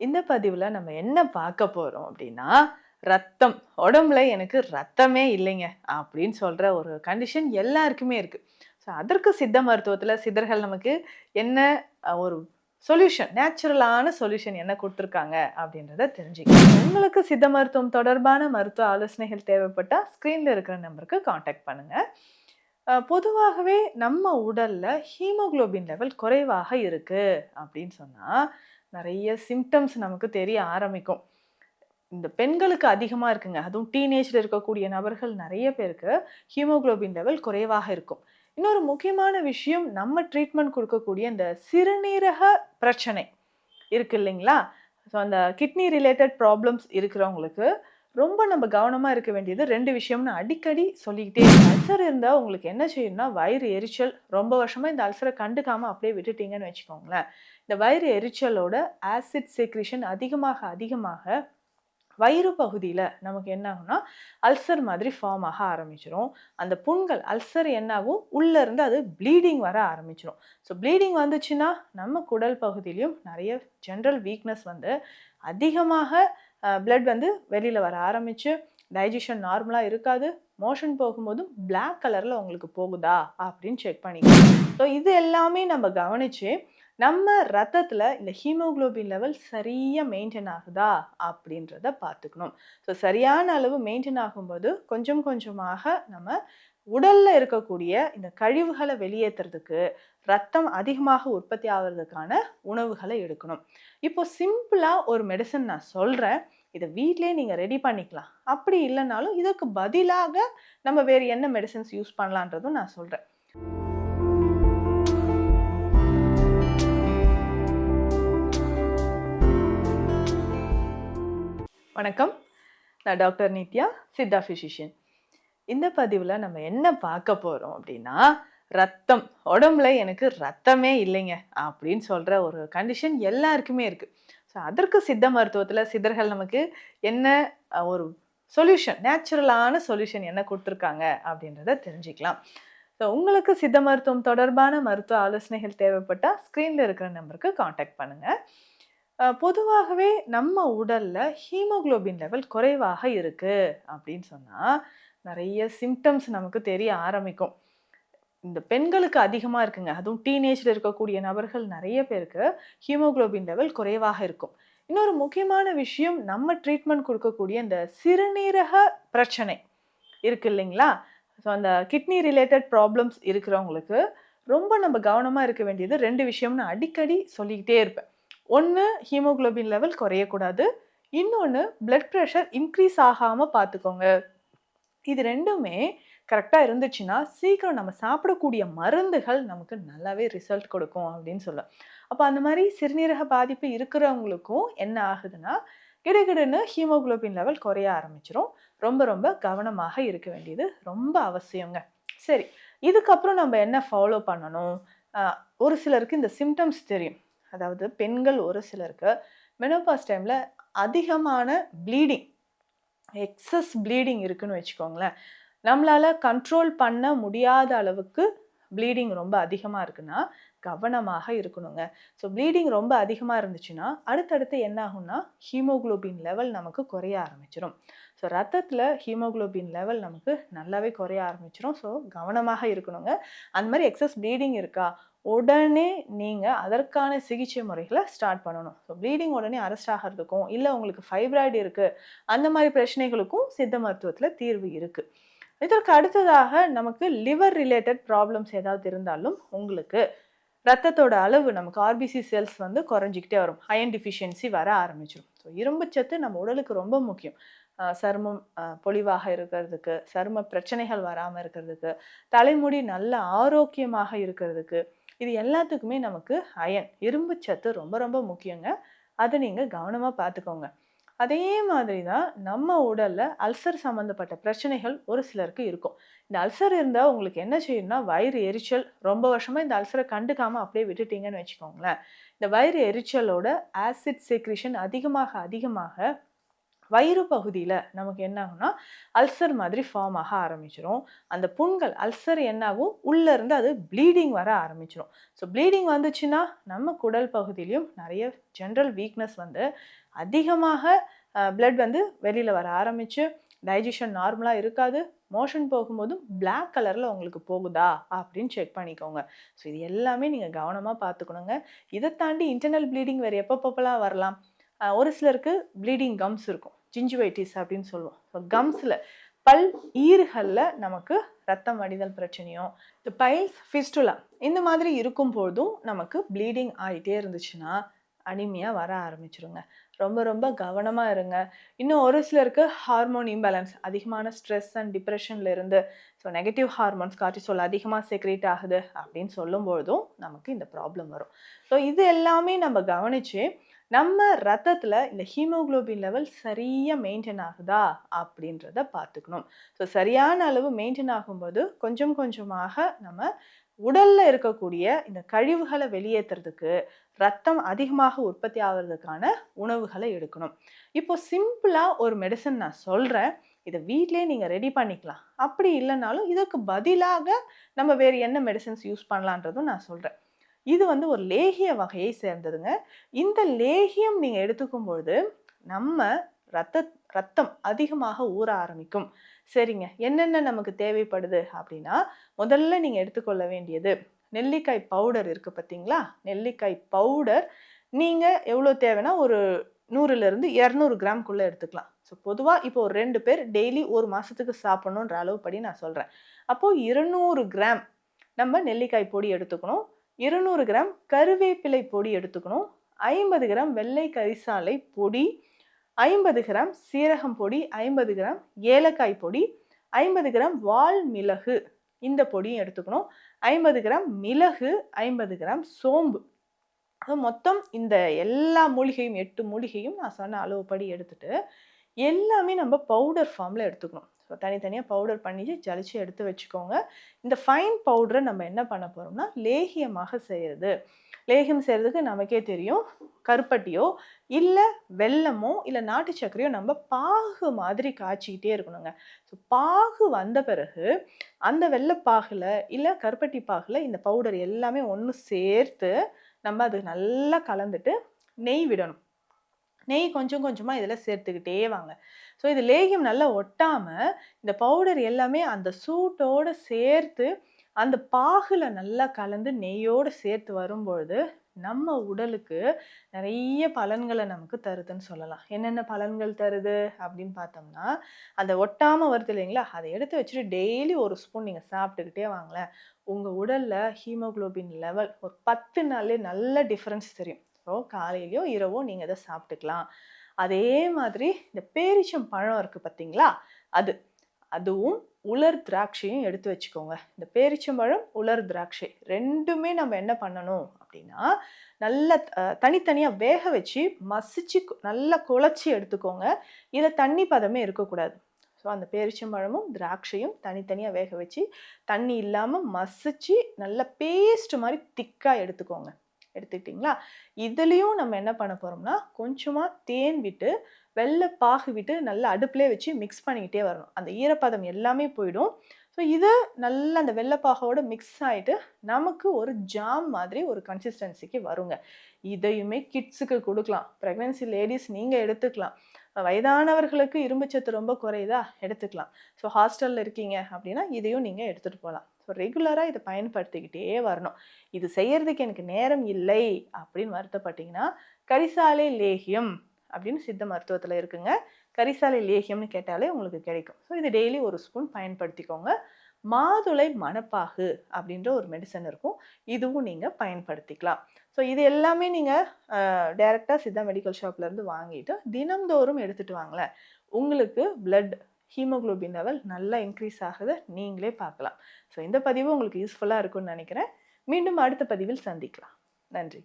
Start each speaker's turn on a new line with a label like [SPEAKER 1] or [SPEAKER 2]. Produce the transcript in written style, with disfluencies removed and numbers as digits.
[SPEAKER 1] இந்த பதிவுல நம்ம என்ன பார்க்க போறோம் அப்படின்னா, ரத்தம். உடம்புல எனக்கு ரத்தமே இல்லைங்க அப்படின்னு சொல்ற ஒரு கண்டிஷன் எல்லாருக்குமே இருக்கு. ஸோ அதற்கு சித்த மருத்துவத்துல சித்தர்கள் நமக்கு என்ன ஒரு சொல்யூஷன், நேச்சுரலான சொல்யூஷன் என்ன குடுத்துருக்காங்க அப்படின்றத தெரிஞ்சுக்கலாம். உங்களுக்கு சித்த மருத்துவம் தொடர்பான மருத்துவ ஆலோசனைகள் தேவைப்பட்டா, ஸ்க்ரீன்ல இருக்கிற நம்பருக்கு கான்டாக்ட் பண்ணுங்க. பொதுவாகவே நம்ம உடல்ல ஹீமோகுளோபின் லெவல் குறைவாக இருக்கு அப்படின்னு சொன்னா, நெறைய சிம்ப்டம்ஸ் நமக்கு தெரிய ஆரம்பிக்கும். இந்த பெண்களுக்கு அதிகமா இருக்குங்க. அதுவும் டீனேஜ்ல இருக்கக்கூடிய நபர்கள் நெறைய பேருக்கு ஹீமோகுளோபின் லெவல் குறைவாக இருக்கும். இன்னொரு முக்கியமான விஷயம், நம்ம ட்ரீட்மெண்ட் குடுக்கக்கூடிய இந்த சிறுநீரக பிரச்சனை இருக்கு இல்லைங்களா? ஸோ அந்த கிட்னி ரிலேட்டட் ப்ராப்ளம்ஸ் இருக்கிறவங்களுக்கு ரொம்ப நம்ம கவனமா இருக்க வேண்டியது 2 விஷயம்னு அடிக்கடி சொல்லிக்கிட்டே இருக்கேன். அல்சர் இருந்தா உங்களுக்கு என்ன செய்யும்னா, வயிறு எரிச்சல். ரொம்ப வருஷமா இந்த அல்சர கண்டுக்காம அப்படியே விட்டுட்டீங்கன்னு வச்சுக்கோங்களேன். இந்த வயிறு எரிச்சலோட ஆசிட் செக்ரீஷன் அதிகமாக வயிறு பகுதியில நமக்கு என்ன ஆகும்னா, அல்சர் மாதிரி ஃபார்ம் ஆக ஆரம்பிச்சுரும். அந்த புண்கள் அல்சர் என்ன ஆகும், உள்ள இருந்து அது ப்ளீடிங் வர ஆரம்பிச்சுரும். ஸோ ப்ளீடிங் வந்துச்சுன்னா, நம்ம குடல் பகுதியிலயும் நெறைய ஜெனரல் வீக்னஸ் வந்து அதிகமாக பிளட் வந்து வெளியில வர ஆரம்பிச்சு, டைஜஷன் நார்மலா இருக்காது. மோஷன் போகும்போதும் பிளாக் கலர்ல உங்களுக்கு போகுதா அப்படின்னு செக் பண்ணிக்கணும். ஸோ இது எல்லாமே நம்ம கவனிச்சு, நம்ம ரத்தத்துல இந்த ஹீமோகுளோபின் லெவல் சரியா மெயின்டெயின் ஆகுதா அப்படின்றத பார்த்துக்கணும். ஸோ சரியான அளவு மெயின்டெயின் ஆகும்போது கொஞ்சம் கொஞ்சமாக நம்ம உடல்ல இருக்கக்கூடிய இந்த கழிவுகளை வெளியேற்றுறதுக்கு, ரத்தம் அதிகமாக உற்பத்தி ஆவறதுக்கான உணவுகளை எடுக்கணும். இப்போ சிம்பிளா ஒரு மெடிசன் நான் சொல்றேன். இத வீட்லயே நீங்க ரெடி பண்ணிக்கலாம். அப்படி இல்லனாலும் இதற்கு பதிலாக நம்ம வேறு என்ன மெடிசின்ஸ் யூஸ் பண்ணலான்றதும் நான் சொல்றேன். வணக்கம். நான் டாக்டர் நித்யா, சித்தா பிசிஷியன். இந்த பதிவுல நம்ம என்ன பார்க்க போறோம் அப்படின்னா, ரத்தம். உடம்புல எனக்கு ரத்தமே இல்லைங்க அப்படின்னு சொல்ற ஒரு கண்டிஷன் எல்லாருக்குமே இருக்கு. ஸோ அதற்கு சித்த மருத்துவத்துல சித்தர்கள் நமக்கு என்ன ஒரு சொல்யூஷன், நேச்சுரலான சொல்யூஷன் என்ன குடுத்துருக்காங்க அப்படின்றத தெரிஞ்சுக்கலாம். ஸோ உங்களுக்கு சித்த மருத்துவம் தொடர்பான மருத்துவ ஆலோசனைகள் தேவைப்பட்டா, ஸ்க்ரீன்ல இருக்கிற நம்பருக்கு கான்டாக்ட் பண்ணுங்க. பொதுவாகவே நம்ம உடல்ல ஹீமோகுளோபின் லெவல் குறைவாக இருக்கு அப்படின்னு சொன்னா, நெறைய சிம்ப்டம்ஸ் நமக்கு தெரிய ஆரம்பிக்கும். இந்த பெண்களுக்கு அதிகமா இருக்குங்க. அதுவும் டீனேஜ்ல இருக்கக்கூடிய நபர்கள் நெறைய பேருக்கு ஹீமோகுளோபின் லெவல் குறைவாக இருக்கும். இன்னொரு முக்கியமான விஷயம், நம்ம ட்ரீட்மெண்ட் குடுக்கக்கூடிய இந்த சிறுநீரக பிரச்சனை இருக்கு இல்லைங்களா? ஸோ அந்த கிட்னி ரிலேட்டட் ப்ராப்ளம்ஸ் இருக்கிறவங்களுக்கு ரொம்ப நம்ம கவனமா இருக்க வேண்டியது 2 விஷயம்னு அடிக்கடி சொல்லிக்கிட்டே இருப்பேன். ஒண்ணு, ஹீமோகுளோபின் லெவல் குறையக்கூடாது. இன்னொன்னு, பிளட் பிரஷர் இன்க்ரீஸ் ஆகாம பார்த்துக்கோங்க. இது 2மே கரெக்ட்டா இருந்துச்சுன்னா, சீக்கிரம் நம்ம சாப்பிடக்கூடிய மருந்துகள் நமக்கு நல்லாவே ரிசல்ட் கொடுக்கும் அப்படின்னு சொல்லுவேன். அப்ப அந்த மாரி சிறுநீரக பாதிப்பு இருக்கிறவங்களுக்கும் என்ன ஆகுதுன்னா, கிடுகிடுன்னு ஹீமோகுளோபின் லெவல் குறைய ஆரம்பிச்சுரும். ரொம்ப ரொம்ப கவனமாக இருக்க வேண்டியது ரொம்ப அவசியங்க. சரி, இதுக்கப்புறம் நம்ம என்ன ஃபாலோ பண்ணணும்? அ ஒரு சிலருக்கு இந்த சிம்ப்டம்ஸ் தெரியும். அதாவது பெண்கள் ஒரு சிலருக்கு மெனோபாஸ் டைம்ல அதிகமான ப்ளீடிங், எக்ஸஸ் ப்ளீடிங் இருக்குன்னு வச்சுக்கோங்களேன். நம்மளால கண்ட்ரோல் பண்ண முடியாத அளவுக்கு ப்ளீடிங் ரொம்ப அதிகமா இருக்குன்னா, கவனமாக இருக்கணுங்க. ஸோ ப்ளீடிங் ரொம்ப அதிகமா இருந்துச்சுன்னா, அடுத்தடுத்து என்ன ஆகும்னா, ஹீமோகுளோபின் லெவல் நமக்கு குறைய ஆரம்பிச்சுரும். ஸோ ரத்தத்தில ஹீமோகுளோபின் லெவல் நமக்கு நல்லாவே குறைய ஆரம்பிச்சுரும். ஸோ கவனமாக இருக்கணுங்க. அந்த மாரி எக்ஸஸ் ப்ளீடிங் இருக்கா, உடனே நீங்க அதற்கான சிகிச்சை முறைகள ஸ்டார்ட் பண்ணணும். ஸோ ப்ளீடிங் உடனே அரெஸ்ட் ஆகறதுக்கும், இல்ல உங்களுக்கு ஃபைப்ராய்டு இருக்கு, அந்த மாரி பிரச்சனைகளுக்கும் சித்த மருத்துவத்தில தீர்வு இருக்கு. இதற்கு அடுத்ததாக நமக்கு லிவர் ரிலேட்டட் ப்ராப்ளம்ஸ் ஏதாவது இருந்தாலும், உங்களுக்கு ரத்தத்தோட அளவு நமக்கு ஆர்பிசி செல்ஸ் வந்து குறைஞ்சுக்கிட்டே வரும். அயர்ன் டெஃபிஷியன்சி வர ஆரம்பிச்சுரும். ஸோ இரும்பு சத்து நம்ம உடலுக்கு ரொம்ப முக்கியம். சருமம் பொலிவாக இருக்கிறதுக்கு, சரும பிரச்சனைகள் வராம இருக்கிறதுக்கு, தலைமுடி நல்ல ஆரோக்கியமாக இருக்கிறதுக்கு, இது எல்லாத்துக்குமே நமக்கு அயர்ன், இரும்பு சத்து ரொம்ப ரொம்ப முக்கியங்க. அத நீங்க கவனமா பார்த்துக்கோங்க. அதே மாதிரி தான் நம்ம உடல்ல அல்சர் சம்மந்தப்பட்ட பிரச்சனைகள் ஒரு சிலருக்கு இருக்கும். இந்த அல்சர் இருந்தா உங்களுக்கு என்ன செய்யும்னா, வயிறு எரிச்சல். ரொம்ப வருஷமா இந்த அல்சர கண்டுக்காம அப்படியே விட்டுட்டீங்கன்னு வச்சுக்கோங்களேன். இந்த வயிறு எரிச்சலோட ஆசிட் செக்ரீஷன் அதிகமாக வயிறு பகுதியில் நமக்கு என்ன ஆகும்னா அல்சர் மாதிரி ஃபார்ம் ஆக ஆரம்பிச்சிடும். அந்த புண்கள் அல்சர் என்னாகும் உள்ளேருந்து அது ப்ளீடிங் வர ஆரம்பிச்சிடும். ஸோ ப்ளீடிங் வந்துச்சுன்னா நம்ம குடல் பகுதியிலையும் நிறைய ஜென்ரல் வீக்னஸ் வந்து அதிகமாக பிளட் வந்து வெளியில் வர ஆரம்பிச்சு டைஜஷன் நார்மலாக இருக்காது. மோஷன் போகும்போதும் பிளாக் கலரில் உங்களுக்கு போகுதா அப்படின்னு செக் பண்ணிக்கோங்க. ஸோ இது எல்லாமே நீங்கள் கவனமாக பார்த்துக்கணுங்க. இதை தாண்டி இன்டர்னல் ப்ளீடிங் வேறு எப்பப்போலாம் வரலாம். ஒரு சிலருக்கு ப்ளீடிங் கம்ஸ் இருக்கும், ஜிஞ்சுவைட்டிஸ் அப்படின்னு சொல்லுவோம். ஸோ கம்ஸில் பல் ஈறுகளில் நமக்கு ரத்தம் வடிதல் பிரச்சனையும், இந்த பைல்ஸ் ஃபிஸ்டுலா இந்த மாதிரி இருக்கும்போதும் நமக்கு ப்ளீடிங் ஆகிட்டே இருந்துச்சுன்னா அனிமியா வர ஆரம்பிச்சிருங்க. ரொம்ப ரொம்ப கவனமாக இருங்க. இன்னும் ஒரு சிலருக்கு ஹார்மோன் இம்பேலன்ஸ், அதிகமான ஸ்ட்ரெஸ் அண்ட் டிப்ரெஷனில் இருந்து ஸோ நெகட்டிவ் ஹார்மோன்ஸ் கார்டிசோல் அதிகமாக செக்ரேட் ஆகுது அப்படின்னு சொல்லும்பொழுதும் நமக்கு இந்த ப்ராப்ளம் வரும். ஸோ இது எல்லாமே நம்ம கவனித்து நம்ம ரத்தத்தில் இந்த ஹீமோகுளோபின் லெவல் சரியாக மெயின்டைன் ஆகுதா அப்படின்றத பார்த்துக்கணும். ஸோ சரியான அளவு மெயின்டைன் ஆகும்போது கொஞ்சம் கொஞ்சமாக நம்ம உடலில் இருக்கக்கூடிய இந்த கழிவுகளை வெளியேற்றுறதுக்கு ரத்தம் அதிகமாக உற்பத்தி ஆகிறதுக்கான உணவுகளை எடுக்கணும். இப்போ சிம்பிளாக ஒரு மெடிசன் நான் சொல்கிறேன், இதை வீட்டிலே நீங்கள் ரெடி பண்ணிக்கலாம். அப்படி இல்லைனாலும் இதற்கு பதிலாக நம்ம வேறு என்ன மெடிசன்ஸ் யூஸ் பண்ணலான்றதும் நான் சொல்கிறேன். இது வந்து ஒரு லேகிய வகையை சேர்ந்ததுங்க. இந்த லேகியம் நீங்கள் எடுத்துக்கும் பொழுது நம்ம ரத்தம் அதிகமாக ஊற ஆரம்பிக்கும். சரிங்க, என்னென்ன நமக்கு தேவைப்படுது அப்படின்னா, முதல்ல நீங்கள் எடுத்துக்கொள்ள வேண்டியது நெல்லிக்காய் பவுடர் இருக்குது பார்த்தீங்களா? நெல்லிக்காய் பவுடர் நீங்கள் எவ்வளோ தேவைன்னா ஒரு 100லேருந்து 200 கிராம்குள்ளே எடுத்துக்கலாம். ஸோ பொதுவாக இப்போ ஒரு 2 பேர் டெய்லி ஒரு மாதத்துக்கு சாப்பிட்ணுன்ற அளவுப்படி நான் சொல்கிறேன். அப்போது 200 கிராம் நம்ம நெல்லிக்காய் பொடி எடுத்துக்கணும். 200 கிராம் கருவேப்பிலை பொடி எடுத்துக்கணும். 50 கிராம் வெள்ளை கரிசாலை பொடி, 50 கிராம் சீரகம் பொடி, 50 கிராம் ஏலக்காய் பொடி, 50 கிராம் வால் மிளகு இந்த பொடியும் எடுத்துக்கணும். 50 கிராம் மிளகு, 50 கிராம் சோம்பு. மொத்தம் இந்த எல்லா மூலிகையும் 8 மூலிகையும் நான் சொன்ன அளவுப்படி எடுத்துட்டு எல்லாமே நம்ம பவுடர் ஃபார்மில் எடுத்துக்கணும். ஸோ தனித்தனியாக பவுடர் பண்ணி ஜலிச்சு எடுத்து வச்சுக்கோங்க. இந்த ஃபைன் பவுடரை நம்ம என்ன பண்ண போகிறோம்னா லேகியமாக செய்கிறது. லேகியம் செய்கிறதுக்கு நமக்கே தெரியும், கருப்பட்டியோ இல்லை வெல்லமோ இல்லை நாட்டு சர்க்கரையோ நம்ம பாகு மாதிரி காய்ச்சிக்கிட்டே இருக்கணுங்க. ஸோ பாகு வந்த பிறகு அந்த வெள்ளைப்பாகில் இல்லை கருப்பட்டி பாகில் இந்த பவுடர் எல்லாமே ஒன்று சேர்த்து நம்ம அது நல்லா கலந்துட்டு நெய் விடணும். நெய் கொஞ்சம் கொஞ்சமாக இதில் சேர்த்துக்கிட்டே வாங்க. ஸோ இது லேகியம் நல்லா ஒட்டாமல் இந்த பவுடர் எல்லாமே அந்த சூட்டோடு சேர்த்து அந்த பாகில் நல்லா கலந்து நெய்யோடு சேர்த்து வரும்பொழுது நம்ம உடலுக்கு நிறைய பலன்களை நமக்கு தருதுன்னு சொல்லலாம். என்னென்ன பலன்கள் தருது அப்படின்னு பார்த்தோம்னா, அந்த ஒட்டாமல் வருது இல்லைங்களா, அதை எடுத்து வச்சுட்டு டெய்லி ஒரு ஸ்பூன் நீங்கள் சாப்பிட்டுக்கிட்டே வாங்களேன், உங்கள் உடலில் ஹீமோகுளோபின் லெவல் ஒரு 10 நாள்லேயே நல்ல டிஃப்ரென்ஸ் தெரியும். ஸோ காலையிலையோ இரவோ நீங்கள் இதை சாப்பிட்டுக்கலாம். அதே மாதிரி இந்த பேரிச்சம் பழம் இருக்குது பார்த்தீங்களா, அதுவும் உலர் திராட்சையும் எடுத்து வச்சுக்கோங்க. இந்த பேரிச்சம்பழம் உலர் திராட்சை ரெண்டுமே நம்ம என்ன பண்ணணும் அப்படின்னா, நல்லா தனித்தனியாக வேக வச்சு மசிச்சு நல்லா குழச்சி எடுத்துக்கோங்க. இதில் தண்ணி பதமே இருக்கக்கூடாது. ஸோ அந்த பேரிச்சம்பழமும் திராட்சையும் தனித்தனியாக வேக வச்சு தண்ணி இல்லாமல் மசிச்சு நல்லா பேஸ்ட் மாதிரி திக்காக எடுத்துக்கோங்க. எடுத்துக்கிட்டிங்களா? இதுலேயும் நம்ம என்ன பண்ண போகிறோம்னா, கொஞ்சமாக தேன் விட்டு வெள்ளை பாகு விட்டு நல்லா அடுப்புலேயே வச்சு மிக்ஸ் பண்ணிக்கிட்டே வரணும். அந்த ஈரப்பதம் எல்லாமே போயிடும். ஸோ இது நல்லா அந்த வெள்ளைப்பாகோடு மிக்ஸ் ஆகிட்டு நமக்கு ஒரு ஜாம் மாதிரி ஒரு கன்சிஸ்டன்சிக்கு வருங்க. இதையுமே கிட்ஸுக்கு கொடுக்கலாம். ப்ரெக்னென்சி லேடிஸ் நீங்கள் எடுத்துக்கலாம். வயதானவர்களுக்கு இரும்புச்சத்து ரொம்ப குறையுதா, எடுத்துக்கலாம். ஸோ ஹாஸ்டலில் இருக்கீங்க அப்படின்னா இதையும் நீங்கள் எடுத்துகிட்டு போகலாம். ஸோ ரெகுலராக இதை பயன்படுத்திக்கிட்டே வரணும். இது செய்யறதுக்கு எனக்கு நேரம் இல்லை அப்படின்னு வருத்தப்பட்டீங்கன்னா, கரிசாலை லேகியம் அப்படின்னு சித்த மருத்துவத்தில் இருக்குங்க. கரிசாலை லேகியம்னு கேட்டாலே உங்களுக்கு கிடைக்கும். ஸோ இது டெய்லி ஒரு ஸ்பூன் பயன்படுத்திக்கோங்க. மாதுளை மணப்பாகு அப்படின்ற ஒரு மெடிசன் இருக்கும், இதுவும் நீங்கள் பயன்படுத்திக்கலாம். ஸோ இது எல்லாமே நீங்கள் டைரெக்டாக சித்தா மெடிக்கல் ஷாப்லேருந்து வாங்கிட்டு தினம்தோறும் எடுத்துகிட்டு வாங்களேன், உங்களுக்கு பிளட் ஹீமோகுளோபின் லெவல் நல்லா இன்க்ரீஸ் ஆகுது நீங்களே பார்க்கலாம். ஸோ இந்த பதிவு உங்களுக்கு யூஸ்ஃபுல்லாக இருக்கும்னு நினைக்கிறேன். மீண்டும் அடுத்த பதிவில் சந்திக்கலாம். நன்றி.